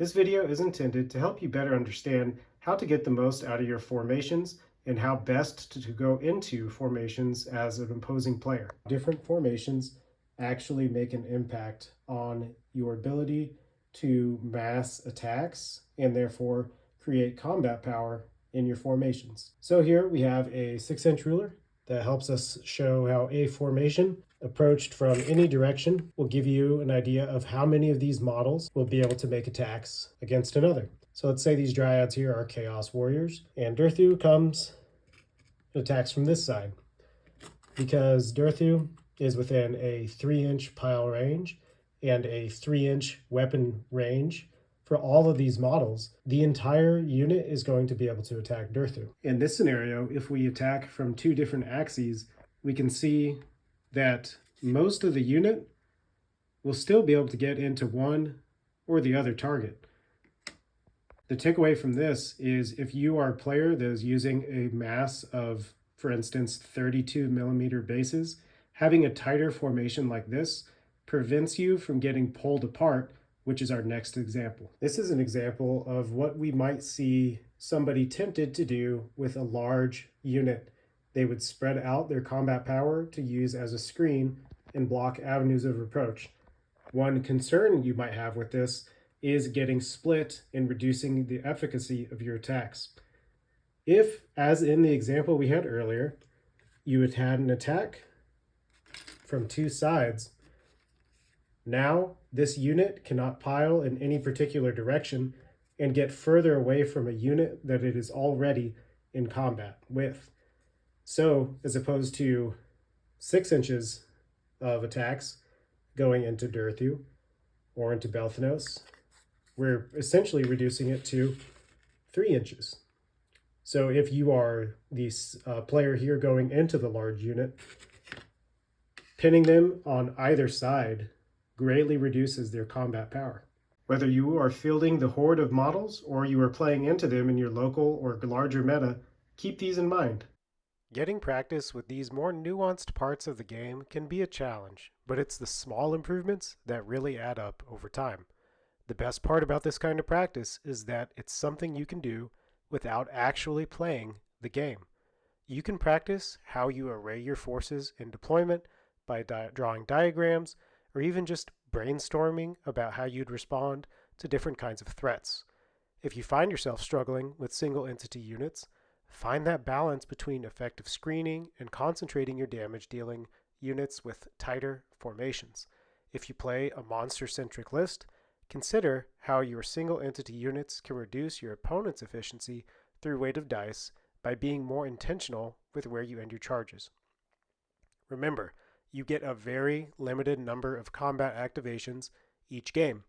This video is intended to help you better understand how to get the most out of your formations and how best to go into formations as an opposing player. Different formations actually make an impact on your ability to mass attacks and therefore create combat power in your formations. So here we have a 6-inch ruler that helps us show how a formation approached from any direction will give you an idea of how many of these models will be able to make attacks against another. So let's say these dryads here are Chaos Warriors, and Durthu comes and attacks from this side. Because Durthu is within a 3-inch pile range and a 3-inch weapon range, for all of these models, the entire unit is going to be able to attack Durthu. In this scenario, if we attack from 2 different axes, we can see that most of the unit will still be able to get into one or the other target. The takeaway from this is if you are a player that is using a mass of, for instance, 32 millimeter bases, having a tighter formation like this prevents you from getting pulled apart, which is our next example. This is an example of what we might see somebody tempted to do with a large unit. They would spread out their combat power to use as a screen and block avenues of approach. One concern you might have with this is getting split and reducing the efficacy of your attacks. If, as in the example we had earlier, you had had an attack from 2 sides, now this unit cannot pile in any particular direction and get further away from a unit that it is already in combat with. So, as opposed to 6 inches of attacks going into Durthu or into Belthanos, we're essentially reducing it to 3 inches. So if you are the player here going into the large unit, pinning them on either side greatly reduces their combat power. Whether you are fielding the horde of models or you are playing into them in your local or larger meta, keep these in mind. Getting practice with these more nuanced parts of the game can be a challenge, but it's the small improvements that really add up over time. The best part about this kind of practice is that it's something you can do without actually playing the game. You can practice how you array your forces in deployment by drawing diagrams or even just brainstorming about how you'd respond to different kinds of threats. If you find yourself struggling with single entity units, find that balance between effective screening and concentrating your damage dealing units with tighter formations. If you play a monster-centric list, consider how your single entity units can reduce your opponent's efficiency through weight of dice by being more intentional with where you end your charges. Remember, you get a very limited number of combat activations each game.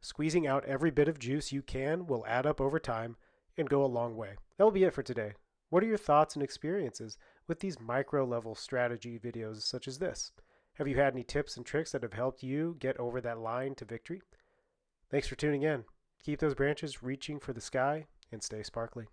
Squeezing out every bit of juice you can will add up over time and go a long way. That will be it for today. What are your thoughts and experiences with these micro-level strategy videos such as this? Have you had any tips and tricks that have helped you get over that line to victory? Thanks for tuning in. Keep those branches reaching for the sky and stay sparkly.